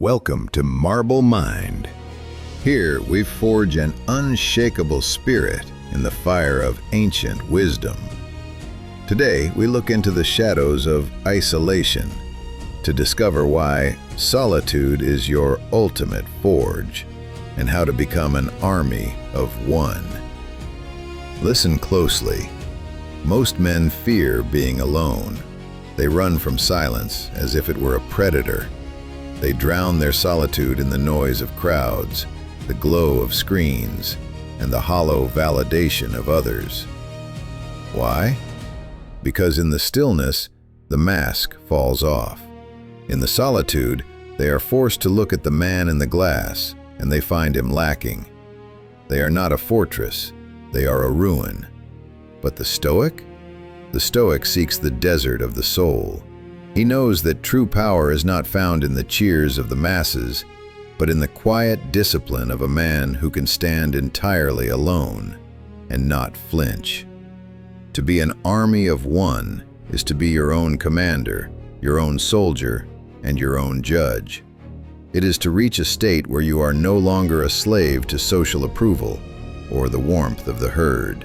Welcome to Marble Mind. Here we forge an unshakable spirit in the fire of ancient wisdom. Today we look into the shadows of isolation to discover why solitude is your ultimate forge and how to become an army of one. Listen closely. Most men fear being alone. They run from silence as if it were a predator. They drown their solitude in the noise of crowds, the glow of screens, and the hollow validation of others. Why? Because in the stillness, the mask falls off. In the solitude, they are forced to look at the man in the glass, and they find him lacking. They are not a fortress, they are a ruin. But the Stoic? The Stoic seeks the desert of the soul. He knows that true power is not found in the cheers of the masses, but in the quiet discipline of a man who can stand entirely alone and not flinch. To be an army of one is to be your own commander, your own soldier, and your own judge. It is to reach a state where you are no longer a slave to social approval or the warmth of the herd.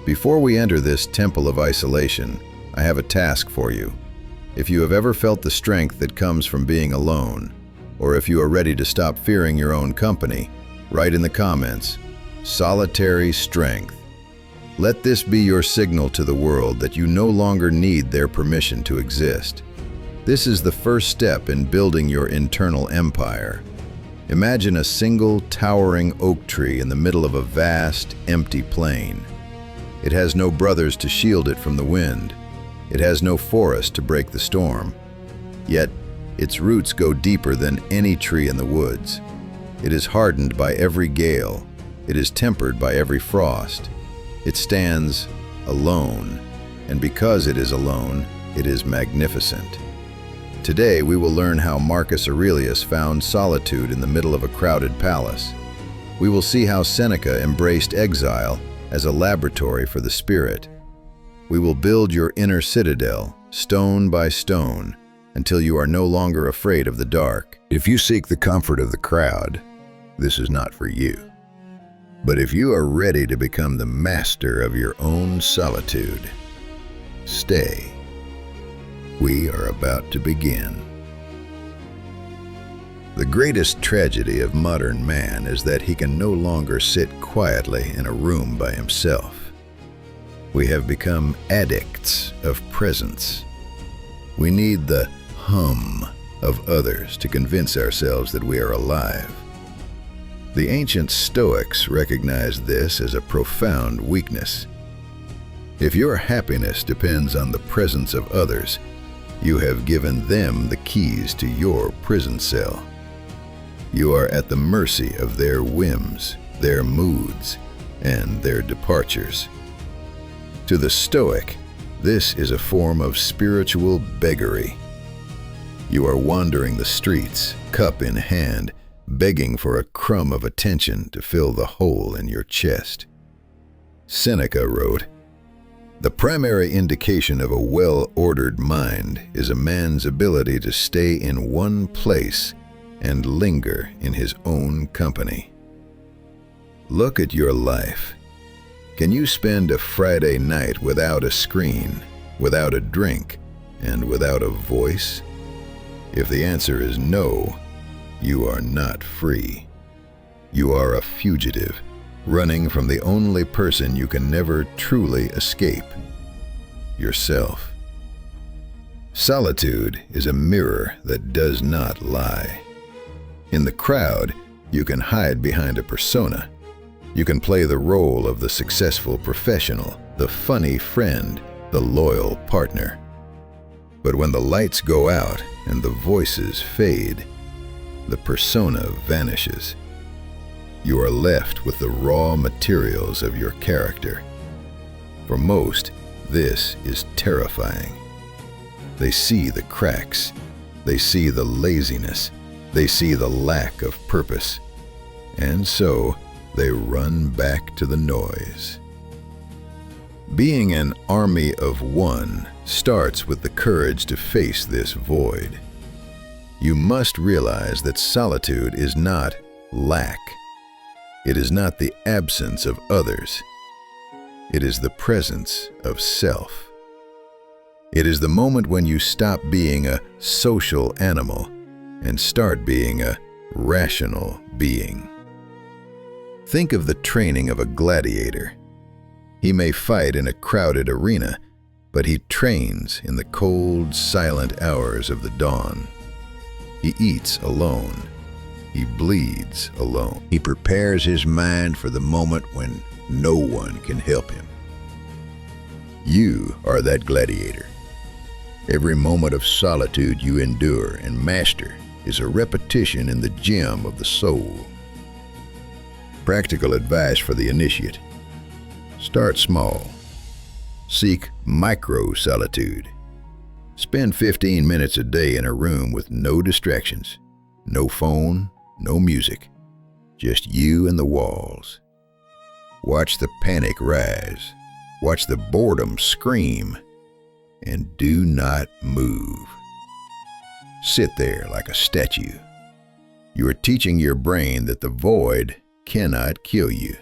Before we enter this temple of isolation, I have a task for you. If you have ever felt the strength that comes from being alone, or if you are ready to stop fearing your own company, write in the comments, "Solitary strength." Let this be your signal to the world that you no longer need their permission to exist. This is the first step in building your internal empire. Imagine a single towering oak tree in the middle of a vast, empty plain. It has no brothers to shield it from the wind. It has no forest to break the storm. Yet, its roots go deeper than any tree in the woods. It is hardened by every gale. It is tempered by every frost. It stands alone, and because it is alone, it is magnificent. Today, we will learn how Marcus Aurelius found solitude in the middle of a crowded palace. We will see how Seneca embraced exile as a laboratory for the spirit. We will build your inner citadel, stone by stone, until you are no longer afraid of the dark. If you seek the comfort of the crowd, this is not for you. But if you are ready to become the master of your own solitude, stay. We are about to begin. The greatest tragedy of modern man is that he can no longer sit quietly in a room by himself. We have become addicts of presence. We need the hum of others to convince ourselves that we are alive. The ancient Stoics recognized this as a profound weakness. If your happiness depends on the presence of others, you have given them the keys to your prison cell. You are at the mercy of their whims, their moods, and their departures. To the Stoic, this is a form of spiritual beggary. You are wandering the streets, cup in hand, begging for a crumb of attention to fill the hole in your chest. Seneca wrote, "The primary indication of a well-ordered mind is a man's ability to stay in one place and linger in his own company." Look at your life. Can you spend a Friday night without a screen, without a drink, and without a voice? If the answer is no, you are not free. You are a fugitive, running from the only person you can never truly escape, yourself. Solitude is a mirror that does not lie. In the crowd, you can hide behind a persona. You can play the role of the successful professional, the funny friend, the loyal partner. But when the lights go out and the voices fade, the persona vanishes. You are left with the raw materials of your character. For most, this is terrifying. They see the cracks, they see the laziness, they see the lack of purpose, and so they run back to the noise. Being an army of one starts with the courage to face this void. You must realize that solitude is not lack. It is not the absence of others. It is the presence of self. It is the moment when you stop being a social animal and start being a rational being. Think of the training of a gladiator. He may fight in a crowded arena, but he trains in the cold, silent hours of the dawn. He eats alone. He bleeds alone. He prepares his mind for the moment when no one can help him. You are that gladiator. Every moment of solitude you endure and master is a repetition in the gym of the soul. Practical advice for the initiate. Start small. Seek micro-solitude. Spend 15 minutes a day in a room with no distractions, no phone, no music, just you and the walls. Watch the panic rise. Watch the boredom scream. And do not move. Sit there like a statue. You are teaching your brain that the void cannot kill you.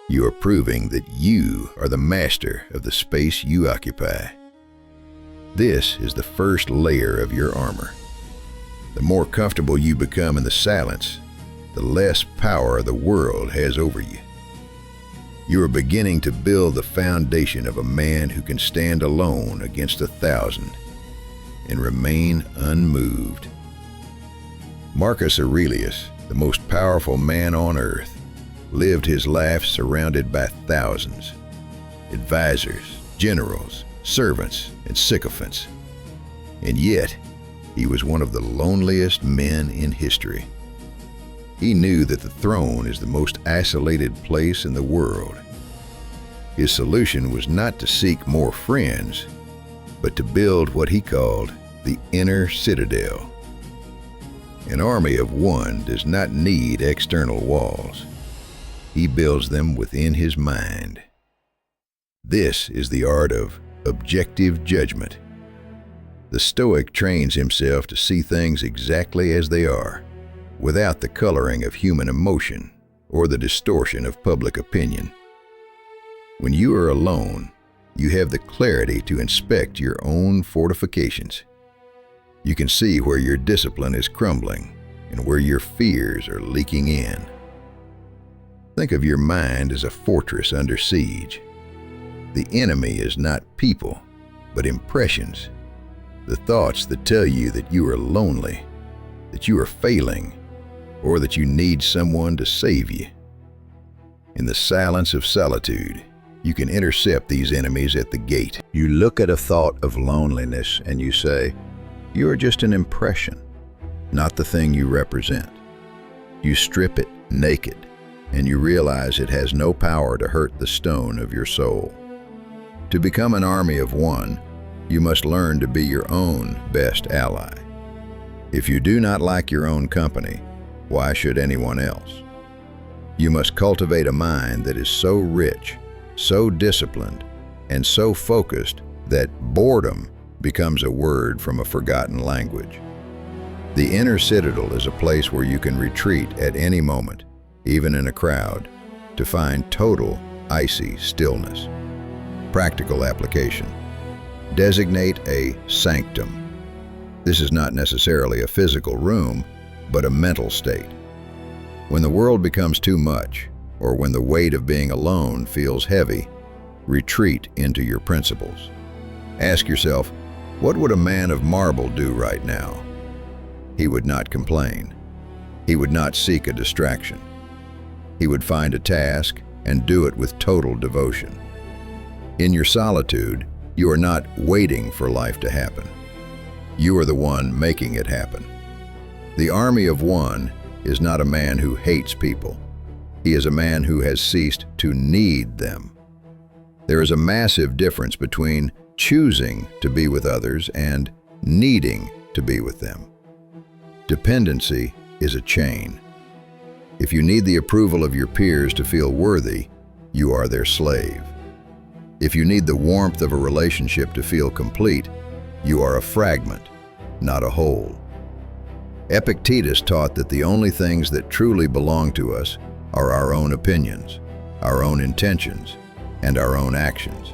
You are proving that you are the master of the space you occupy. This is the first layer of your armor. The more comfortable you become in the silence, the less power the world has over you. You are beginning to build the foundation of a man who can stand alone against 1,000 and remain unmoved. Marcus Aurelius, the most powerful man on earth, lived his life surrounded by thousands, advisors, generals, servants, and sycophants. And yet, he was one of the loneliest men in history. He knew that the throne is the most isolated place in the world. His solution was not to seek more friends, but to build what he called the inner citadel. An army of one does not need external walls. He builds them within his mind. This is the art of objective judgment. The Stoic trains himself to see things exactly as they are, without the coloring of human emotion or the distortion of public opinion. When you are alone, you have the clarity to inspect your own fortifications. You can see where your discipline is crumbling and where your fears are leaking in. Think of your mind as a fortress under siege. The enemy is not people, but impressions. The thoughts that tell you that you are lonely, that you are failing, or that you need someone to save you. In the silence of solitude, you can intercept these enemies at the gate. You look at a thought of loneliness and you say, "You are just an impression, not the thing you represent." You strip it naked, and you realize it has no power to hurt the stone of your soul. To become an army of one, you must learn to be your own best ally. If you do not like your own company, why should anyone else? You must cultivate a mind that is so rich, so disciplined, and so focused that boredom becomes a word from a forgotten language. The inner citadel is a place where you can retreat at any moment, even in a crowd, to find total, icy stillness. Practical application. Designate a sanctum. This is not necessarily a physical room, but a mental state. When the world becomes too much, or when the weight of being alone feels heavy, retreat into your principles. Ask yourself, what would a man of marble do right now? He would not complain. He would not seek a distraction. He would find a task and do it with total devotion. In your solitude, you are not waiting for life to happen. You are the one making it happen. The army of one is not a man who hates people. He is a man who has ceased to need them. There is a massive difference between choosing to be with others and needing to be with them. Dependency is a chain. If you need the approval of your peers to feel worthy, you are their slave. If you need the warmth of a relationship to feel complete, you are a fragment, not a whole. Epictetus taught that the only things that truly belong to us are our own opinions, our own intentions, and our own actions.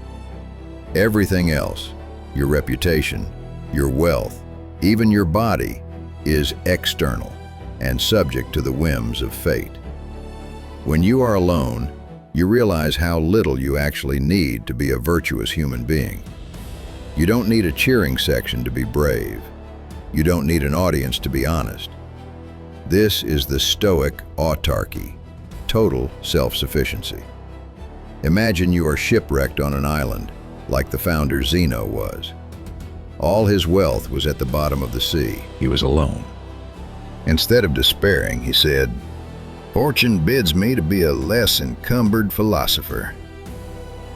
Everything else, your reputation, your wealth, even your body, is external and subject to the whims of fate. When you are alone, you realize how little you actually need to be a virtuous human being. You don't need a cheering section to be brave. You don't need an audience to be honest. This is the Stoic autarky, total self-sufficiency. Imagine you are shipwrecked on an island, like the founder Zeno was. All his wealth was at the bottom of the sea. He was alone. Instead of despairing, he said, "Fortune bids me to be a less encumbered philosopher."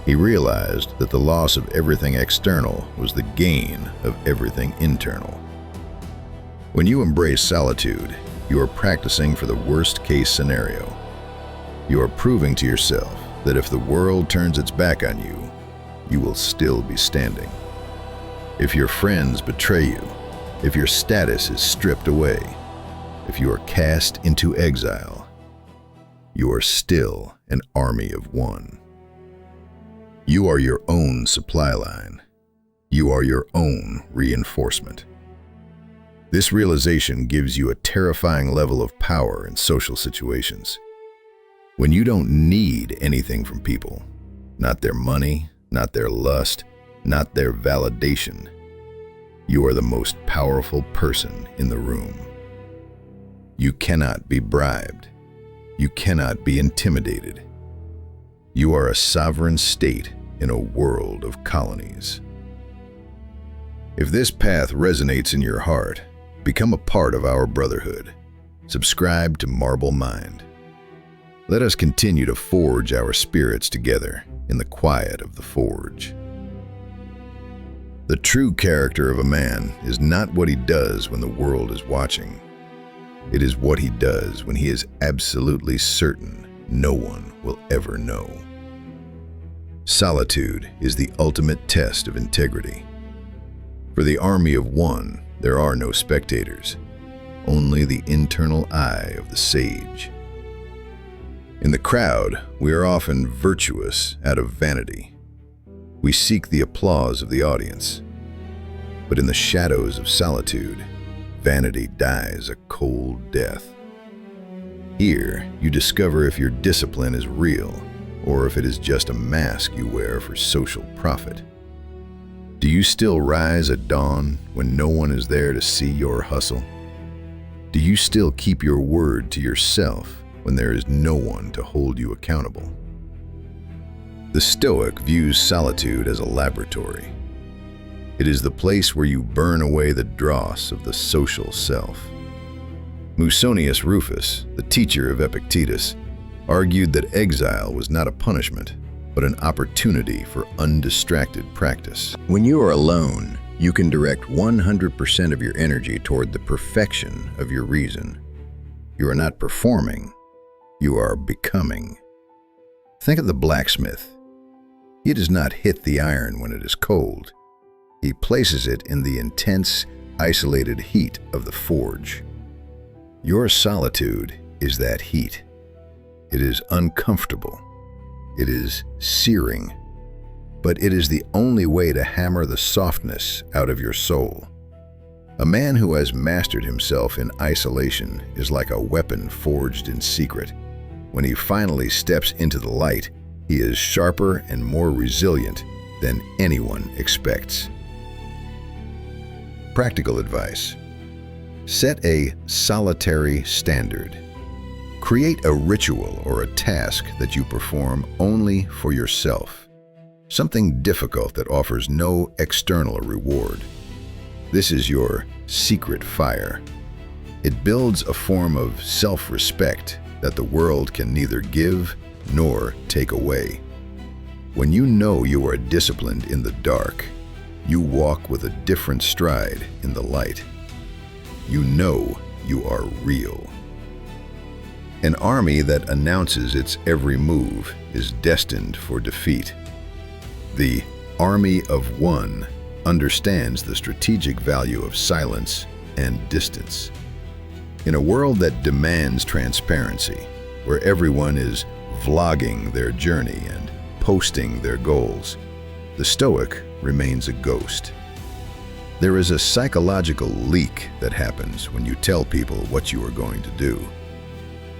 He realized that the loss of everything external was the gain of everything internal. When you embrace solitude, you are practicing for the worst-case scenario. You are proving to yourself that if the world turns its back on you, you will still be standing. If your friends betray you, if your status is stripped away, if you are cast into exile, you are still an army of one. You are your own supply line. You are your own reinforcement. This realization gives you a terrifying level of power in social situations. When you don't need anything from people, not their money, not their lust, not their validation, you are the most powerful person in the room. You cannot be bribed. You cannot be intimidated. You are a sovereign state in a world of colonies. If this path resonates in your heart, become a part of our brotherhood. Subscribe to Marble Mind. Let us continue to forge our spirits together in the quiet of the forge. The true character of a man is not what he does when the world is watching. It is what he does when he is absolutely certain no one will ever know. Solitude is the ultimate test of integrity. For the army of one, there are no spectators, only the internal eye of the sage. In the crowd, we are often virtuous out of vanity. We seek the applause of the audience. But in the shadows of solitude, vanity dies a cold death. Here, you discover if your discipline is real or if it is just a mask you wear for social profit. Do you still rise at dawn when no one is there to see your hustle? Do you still keep your word to yourself when there is no one to hold you accountable? The Stoic views solitude as a laboratory. It is the place where you burn away the dross of the social self. Musonius Rufus, the teacher of Epictetus, argued that exile was not a punishment, but an opportunity for undistracted practice. When you are alone, you can direct 100% of your energy toward the perfection of your reason. You are not performing, you are becoming. Think of the blacksmith. He does not hit the iron when it is cold. He places it in the intense, isolated heat of the forge. Your solitude is that heat. It is uncomfortable. It is searing, but it is the only way to hammer the softness out of your soul. A man who has mastered himself in isolation is like a weapon forged in secret. When he finally steps into the light, he is sharper and more resilient than anyone expects. Practical advice. Set a solitary standard. Create a ritual or a task that you perform only for yourself. Something difficult that offers no external reward. This is your secret fire. It builds a form of self-respect that the world can neither give nor take away. When you know you are disciplined in the dark, you walk with a different stride in the light. You know you are real. An army that announces its every move is destined for defeat. The army of one understands the strategic value of silence and distance. In a world that demands transparency, where everyone is vlogging their journey and posting their goals, the Stoic remains a ghost. There is a psychological leak that happens when you tell people what you are going to do.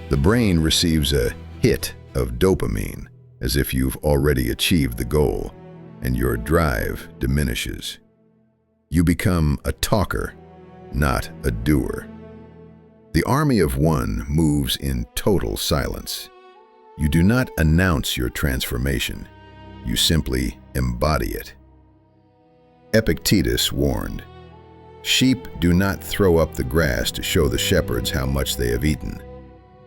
The brain receives a hit of dopamine, as if you've already achieved the goal, and your drive diminishes. You become a talker, not a doer. The army of one moves in total silence. You do not announce your transformation. You simply embody it. Epictetus warned, "Sheep do not throw up the grass to show the shepherds how much they have eaten,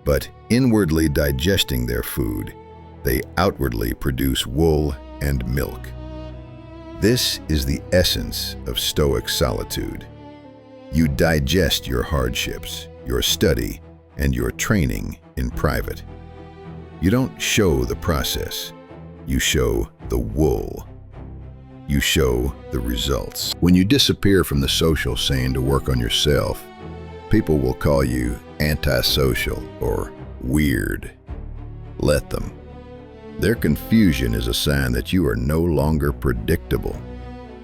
but inwardly digesting their food, they outwardly produce wool and milk." This is the essence of Stoic solitude. You digest your hardships, your study, and your training in private. You don't show the process. You show the wool. You show the results. When you disappear from the social scene to work on yourself, people will call you antisocial or weird. Let them. Their confusion is a sign that you are no longer predictable.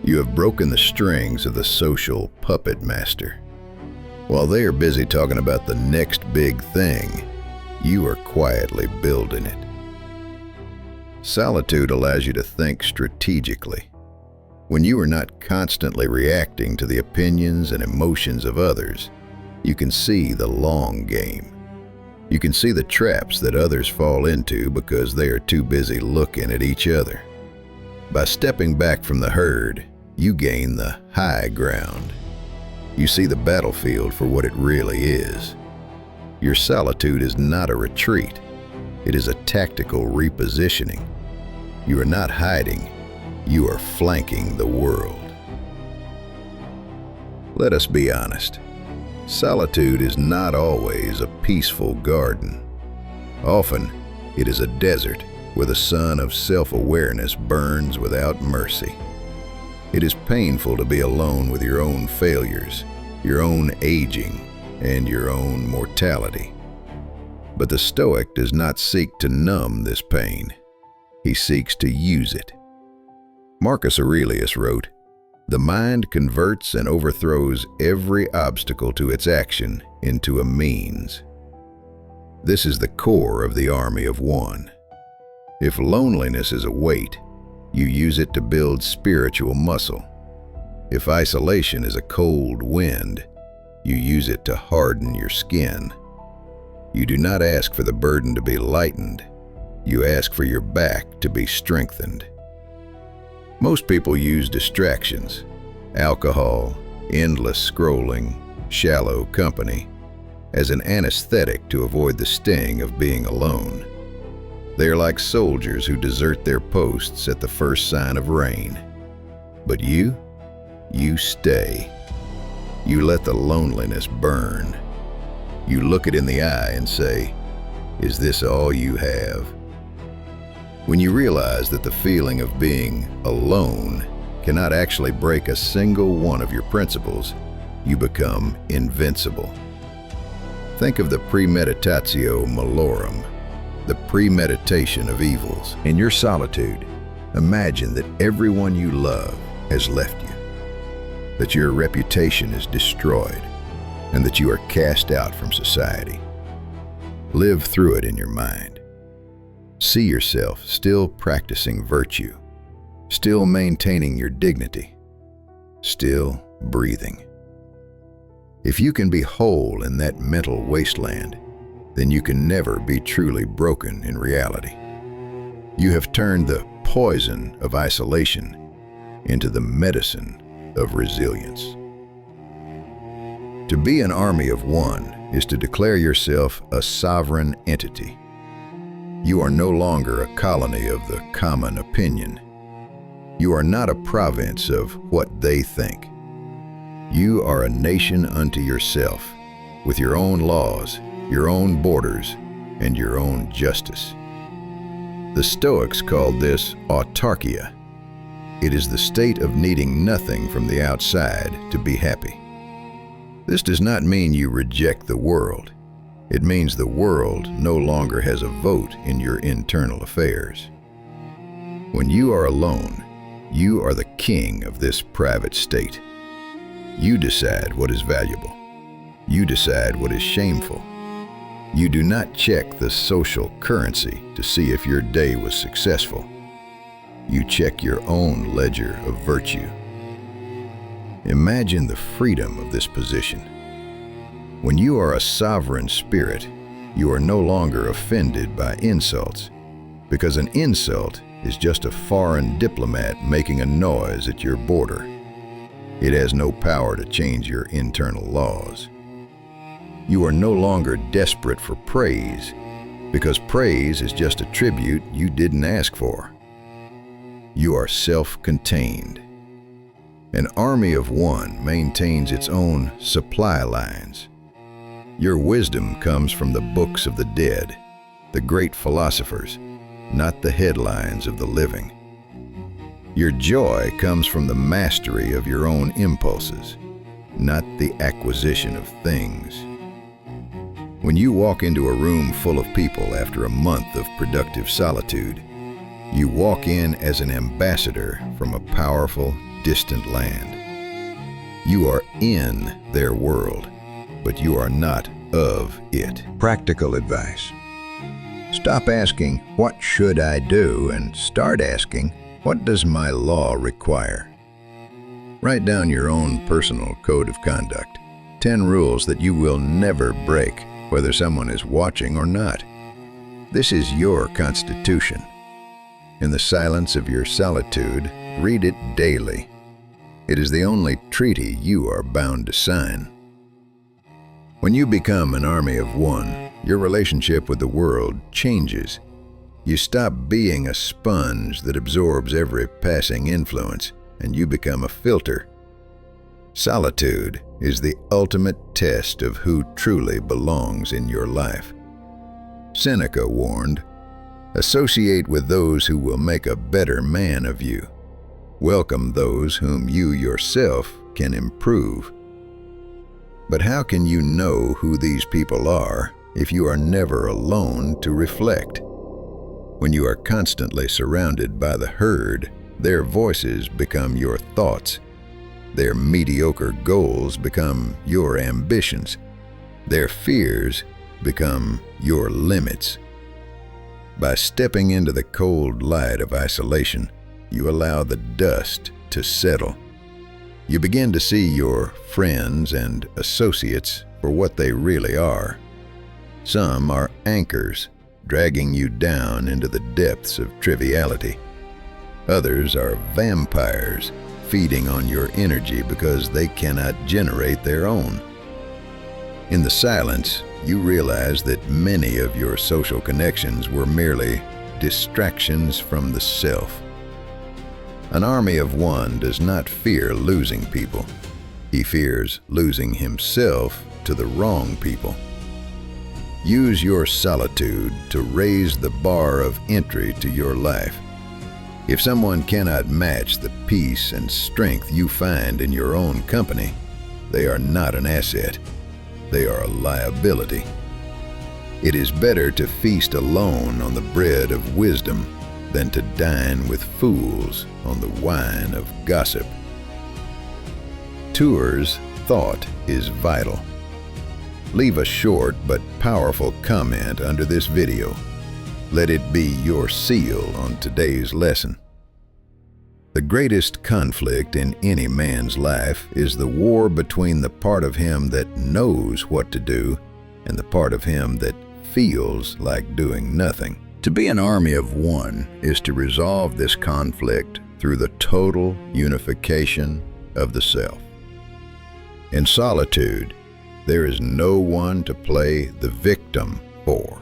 You have broken the strings of the social puppet master. While they are busy talking about the next big thing, you are quietly building it. Solitude allows you to think strategically. When you are not constantly reacting to the opinions and emotions of others, you can see the long game. You can see the traps that others fall into because they are too busy looking at each other. By stepping back from the herd, you gain the high ground. You see the battlefield for what it really is. Your solitude is not a retreat. It is a tactical repositioning. You are not hiding. You are flanking the world. Let us be honest. Solitude is not always a peaceful garden. Often, it is a desert where the sun of self-awareness burns without mercy. It is painful to be alone with your own failures, your own aging, and your own mortality. But the Stoic does not seek to numb this pain. He seeks to use it. Marcus Aurelius wrote, "The mind converts and overthrows every obstacle to its action into a means." This is the core of the army of one. If loneliness is a weight, you use it to build spiritual muscle. If isolation is a cold wind, you use it to harden your skin. You do not ask for the burden to be lightened. You ask for your back to be strengthened. Most people use distractions, alcohol, endless scrolling, shallow company, as an anesthetic to avoid the sting of being alone. They are like soldiers who desert their posts at the first sign of rain. But you stay. You let the loneliness burn. You look it in the eye and say, "Is this all you have?" When you realize that the feeling of being alone cannot actually break a single one of your principles, you become invincible. Think of the premeditatio malorum, the premeditation of evils. In your solitude, imagine that everyone you love has left you, that your reputation is destroyed, and that you are cast out from society. Live through it in your mind. See yourself still practicing virtue, still maintaining your dignity, still breathing. If you can be whole in that mental wasteland, then you can never be truly broken in reality. You have turned the poison of isolation into the medicine of resilience. To be an army of one is to declare yourself a sovereign entity. You are no longer a colony of the common opinion. You are not a province of what they think. You are a nation unto yourself, with your own laws, your own borders, and your own justice. The Stoics called this autarkia. It is the state of needing nothing from the outside to be happy. This does not mean you reject the world. It means the world no longer has a vote in your internal affairs. When you are alone, you are the king of this private state. You decide what is valuable. You decide what is shameful. You do not check the social currency to see if your day was successful. You check your own ledger of virtue. Imagine the freedom of this position. When you are a sovereign spirit, you are no longer offended by insults, because an insult is just a foreign diplomat making a noise at your border. It has no power to change your internal laws. You are no longer desperate for praise, because praise is just a tribute you didn't ask for. You are self-contained. An army of one maintains its own supply lines. Your wisdom comes from the books of the dead, the great philosophers, not the headlines of the living. Your joy comes from the mastery of your own impulses, not the acquisition of things. When you walk into a room full of people after a month of productive solitude, you walk in as an ambassador from a powerful, distant land. You are in their world, but you are not of it. Practical advice. Stop asking, "What should I do?" and start asking, "What does my law require?" Write down your own personal code of conduct, 10 rules that you will never break, whether someone is watching or not. This is your constitution. In the silence of your solitude, read it daily. It is the only treaty you are bound to sign. When you become an army of one, your relationship with the world changes. You stop being a sponge that absorbs every passing influence, and you become a filter. Solitude is the ultimate test of who truly belongs in your life. Seneca warned, "Associate with those who will make a better man of you. Welcome those whom you yourself can improve." But how can you know who these people are if you are never alone to reflect? When you are constantly surrounded by the herd, their voices become your thoughts. Their mediocre goals become your ambitions. Their fears become your limits. By stepping into the cold light of isolation, you allow the dust to settle. You begin to see your friends and associates for what they really are. Some are anchors, dragging you down into the depths of triviality. Others are vampires, feeding on your energy because they cannot generate their own. In the silence, you realize that many of your social connections were merely distractions from the self. An army of one does not fear losing people. He fears losing himself to the wrong people. Use your solitude to raise the bar of entry to your life. If someone cannot match the peace and strength you find in your own company, they are not an asset. They are a liability. It is better to feast alone on the bread of wisdom than to dine with fools on the wine of gossip. Tour's thought is vital. Leave a short but powerful comment under this video. Let it be your seal on today's lesson. The greatest conflict in any man's life is the war between the part of him that knows what to do and the part of him that feels like doing nothing. To be an army of one is to resolve this conflict through the total unification of the self. In solitude, there is no one to play the victim for.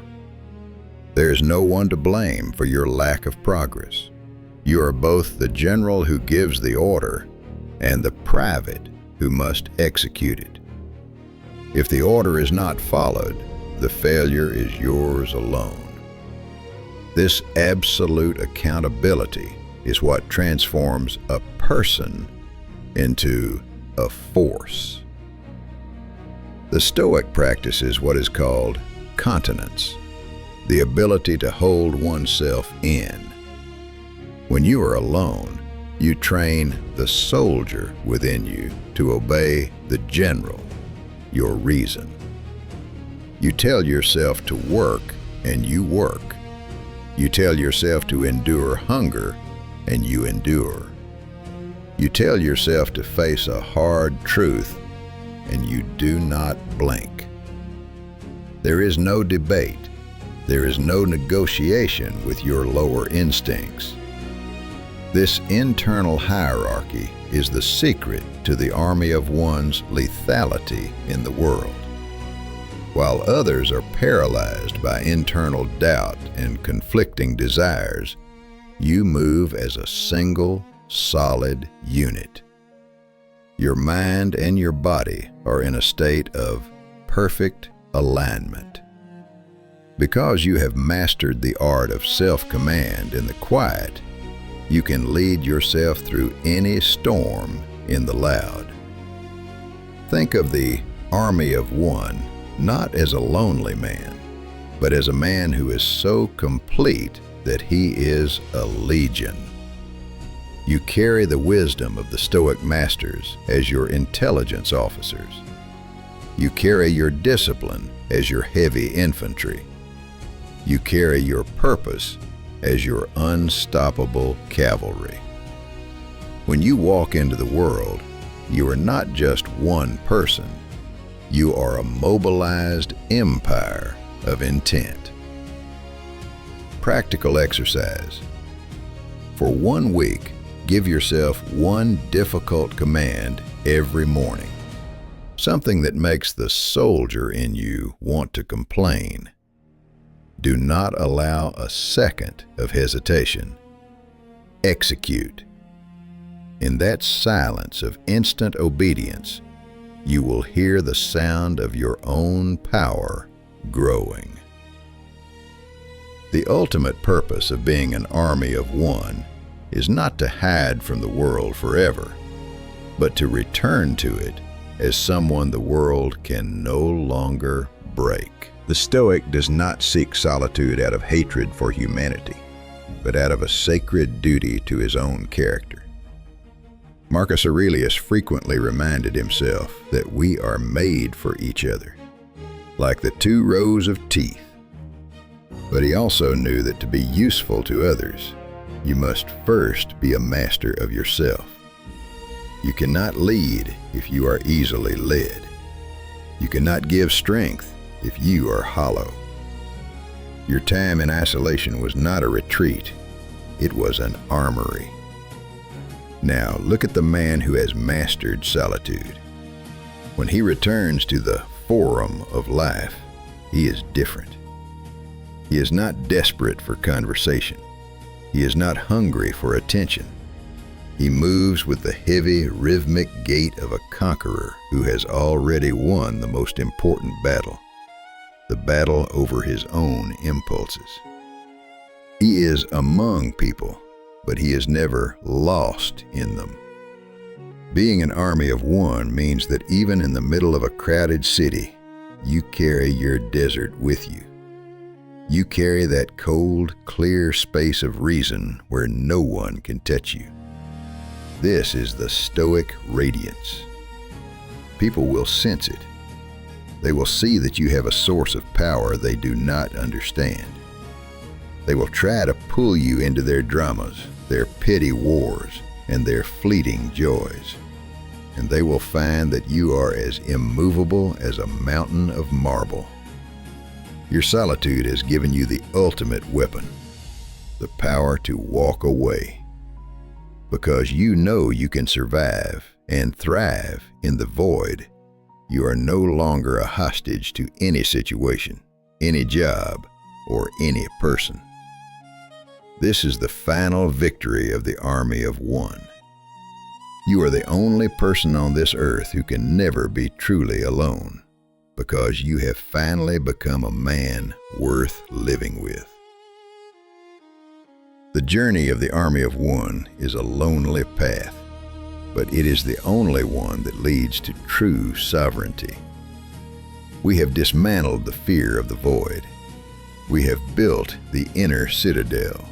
There is no one to blame for your lack of progress. You are both the general who gives the order and the private who must execute it. If the order is not followed, the failure is yours alone. This absolute accountability is what transforms a person into a force. The Stoic practices what is called continence, the ability to hold oneself in. When you are alone, you train the soldier within you to obey the general, your reason. You tell yourself to work, and you work. You tell yourself to endure hunger, and you endure. You tell yourself to face a hard truth, and you do not blink. There is no debate. There is no negotiation with your lower instincts. This internal hierarchy is the secret to the army of one's lethality in the world. While others are paralyzed by internal doubt and conflicting desires, you move as a single, solid unit. Your mind and your body are in a state of perfect alignment. Because you have mastered the art of self-command in the quiet, you can lead yourself through any storm in the loud. Think of the army of one not as a lonely man, but as a man who is so complete that he is a legion. You carry the wisdom of the Stoic masters as your intelligence officers. You carry your discipline as your heavy infantry. You carry your purpose as your unstoppable cavalry. When you walk into the world, you are not just one person. You are a mobilized empire of intent. Practical exercise. For 1 week, give yourself one difficult command every morning. Something that makes the soldier in you want to complain. Do not allow a second of hesitation. Execute. In that silence of instant obedience, you will hear the sound of your own power growing. The ultimate purpose of being an army of one is not to hide from the world forever, but to return to it as someone the world can no longer break. The Stoic does not seek solitude out of hatred for humanity, but out of a sacred duty to his own character. Marcus Aurelius frequently reminded himself that we are made for each other, like the 2 rows of teeth. But he also knew that to be useful to others, you must first be a master of yourself. You cannot lead if you are easily led. You cannot give strength if you are hollow. Your time in isolation was not a retreat, it was an armory. Now look at the man who has mastered solitude. When he returns to the forum of life, he is different. He is not desperate for conversation. He is not hungry for attention. He moves with the heavy, rhythmic gait of a conqueror who has already won the most important battle, the battle over his own impulses. He is among people, but he is never lost in them. Being an army of one means that even in the middle of a crowded city, you carry your desert with you. You carry that cold, clear space of reason where no one can touch you. This is the Stoic radiance. People will sense it. They will see that you have a source of power they do not understand. They will try to pull you into their dramas, their petty wars, and their fleeting joys. And they will find that you are as immovable as a mountain of marble. Your solitude has given you the ultimate weapon, the power to walk away. Because you know you can survive and thrive in the void, you are no longer a hostage to any situation, any job, or any person. This is the final victory of the army of one. You are the only person on this earth who can never be truly alone, because you have finally become a man worth living with. The journey of the army of one is a lonely path, but it is the only one that leads to true sovereignty. We have dismantled the fear of the void. We have built the inner citadel.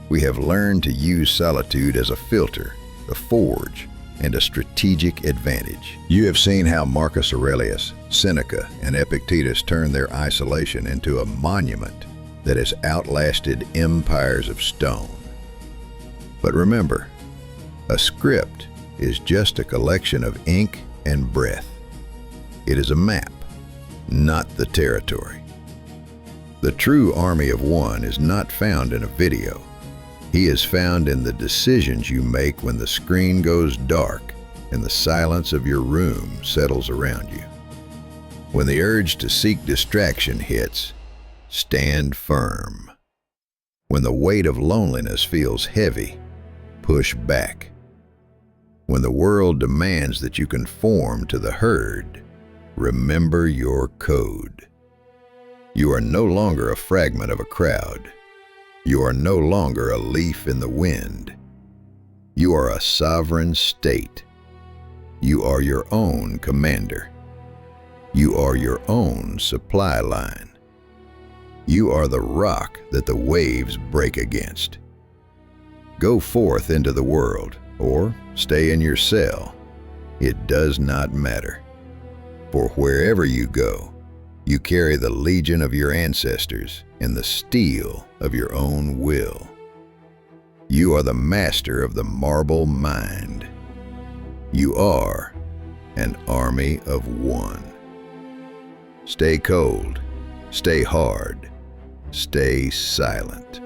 We have learned to use solitude as a filter, a forge, and a strategic advantage. You have seen how Marcus Aurelius, Seneca, and Epictetus turned their isolation into a monument that has outlasted empires of stone. But remember, a script is just a collection of ink and breath. It is a map, not the territory. The true army of one is not found in a video. He is found in the decisions you make when the screen goes dark and the silence of your room settles around you. When the urge to seek distraction hits, stand firm. When the weight of loneliness feels heavy, push back. When the world demands that you conform to the herd, remember your code. You are no longer a fragment of a crowd. You are no longer a leaf in the wind. You are a sovereign state. You are your own commander. You are your own supply line. You are the rock that the waves break against. Go forth into the world, or stay in your cell. It does not matter. For wherever you go, you carry the legion of your ancestors and the steel of your own will. You are the master of the marble mind. You are an army of one. Stay cold, stay hard, stay silent.